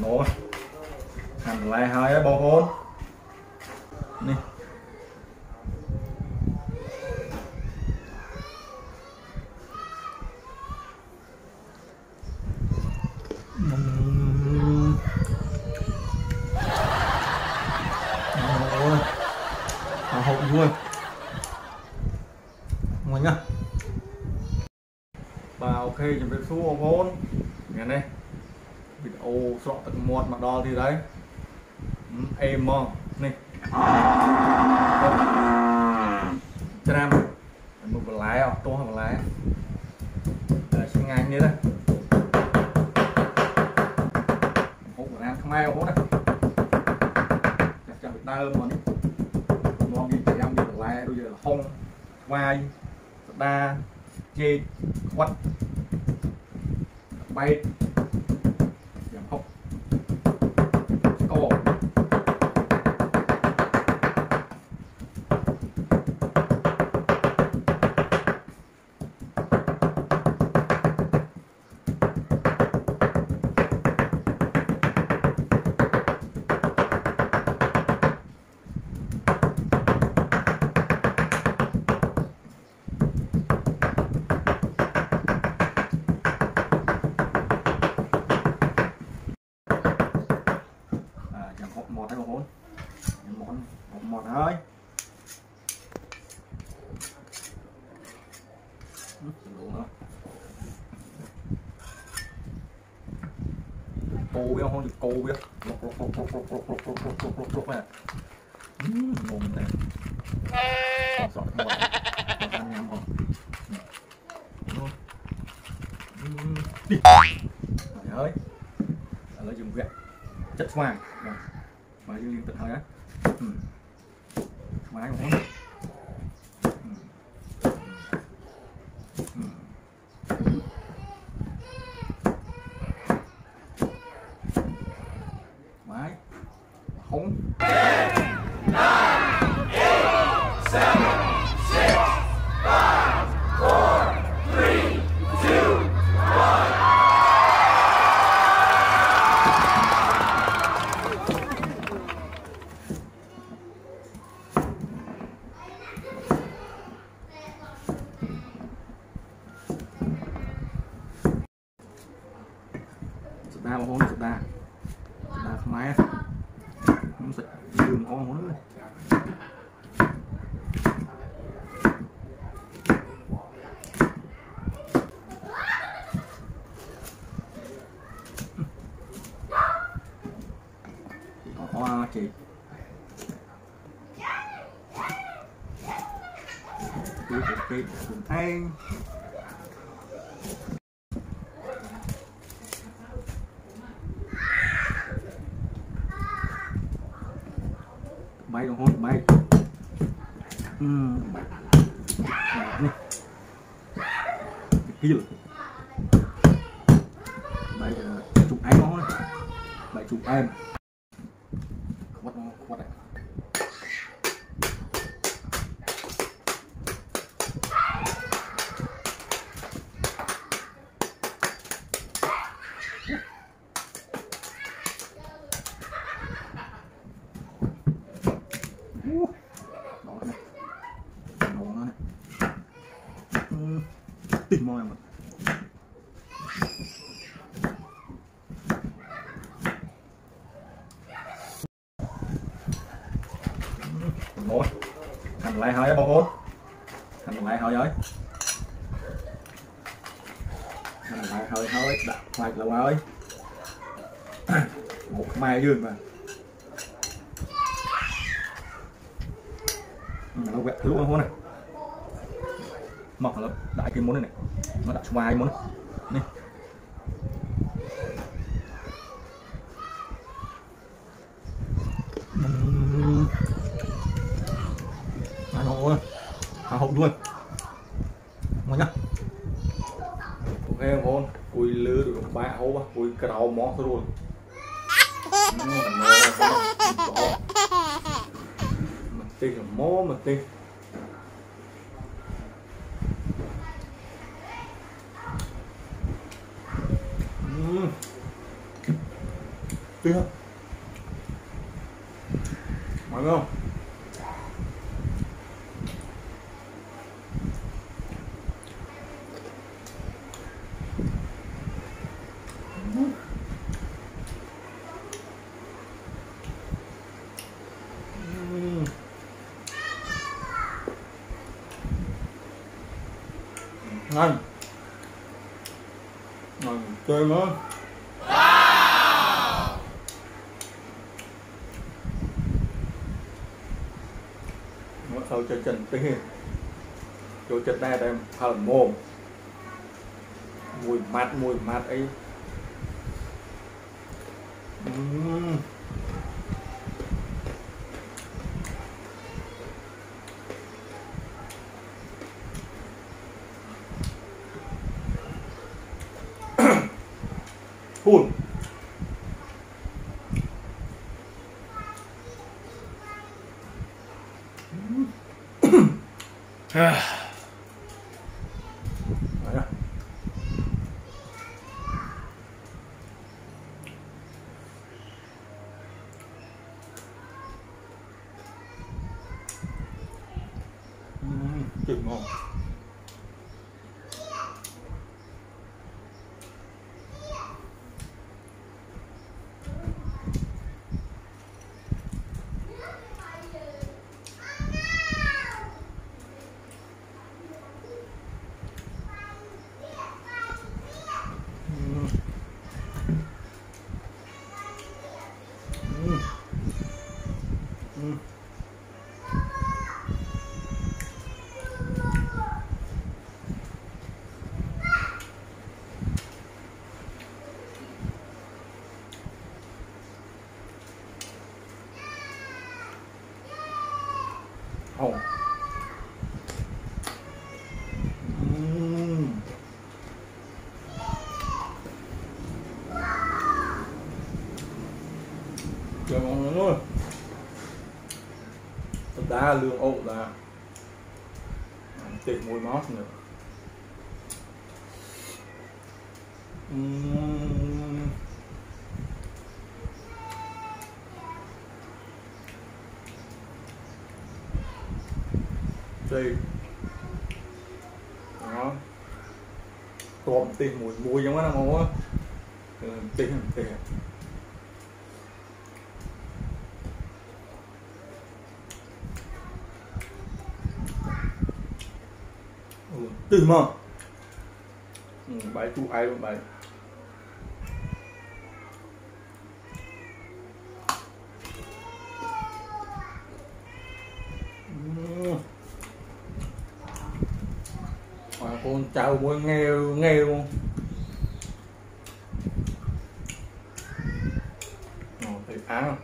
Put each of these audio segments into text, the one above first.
nổ hành lại hơi á bông hôn nè hộp vui ngoài nhá và ok chuẩn bị xuống bông hôn nghe này video sọ tận một mà đo thì đấy em mò này trăm một cái lái à to một lái sẽ ngay như đây hút của anh không ai hút này chắc bị đau mà ngon gì em đi được lái bây giờ là không vai đa chê quất bay giảm hốc cổ một hay một một thôi cô biết không cô biết lúc này ngon này sọt một ăn nhắm không đi trời ơi ở dùng viện chất xoàng mà dương tịnh hơi á máy không máy không 9, 8, 7, 6, 5, 4, 3, 2, 1 đa hôn đa máy không sạch đường ngon nữa hoa chị cái ăn bay đồng hôn bay này kia bay chụp anh nó bay chụp em quất này tìm mồi mà ngồi hành lại hơi bông hôn hành lại hơi ơi hành lại hơi đặt lại lâu ơi một mai dương mà nó quẹt lúc hôn này mọc là đại cái món này nó đặt ngoài món này nó hộp luôn mọi nhá ok ngon cùi lư được ba hộp cùi cái đầu món thôi luôn mình tin là mó mình tin Tí không? Mọi người không? Ngon. Ngon chơi nữa. Nó sau cho chân tí cho chân đây em thở mồm mùi mát ấy. Hùn tuyệt ngon. Oh. Trời ngon luôn. Đá lương ốc đá. Tiệt mùi mát nữa. Đây đó tôm tìm mùi giống nó ngon quá. Tìm mà bảy chú ai luôn bảy. Con cháu mới nghe luôn. Thì ăn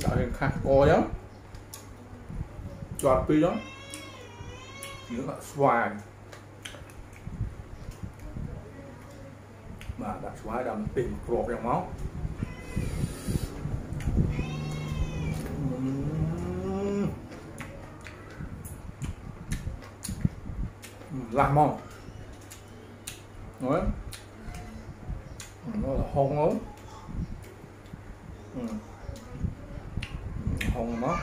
đợi thêm khát co đó chọt pi đó những là xoài mà đặt xoài đầm tìm cột trong máu. Làm ngon nói nó là hôn ốm hôn nó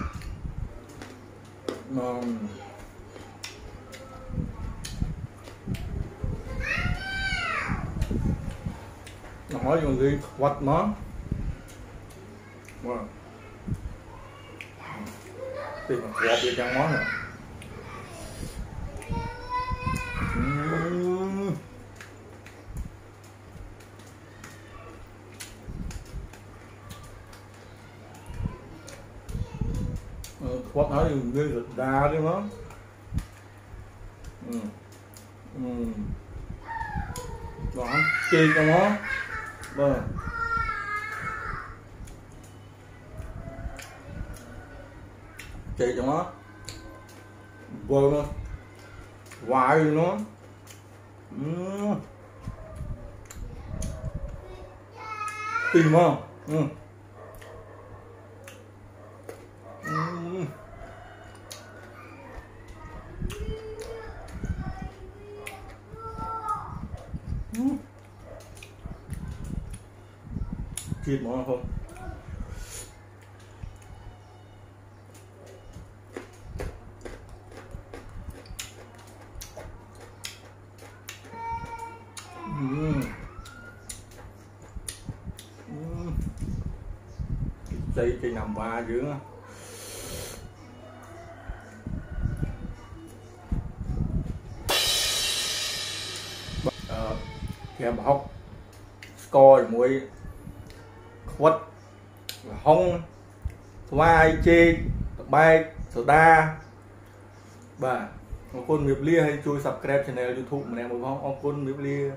hỏi còn gì quật nó tìm một quật đi trong món này. Quật nói như thịt đa đi nó. Đó chi cho nó. Vâng. Chị cho nó vừa nó hoài nó tìm không thịt món không đây thì nằm ba dưới kem hốc score muối quất hông vai chê bay soda bà ông con nghiệp lia hay chui subscribe channel YouTube mình em một ông con nghiệp lia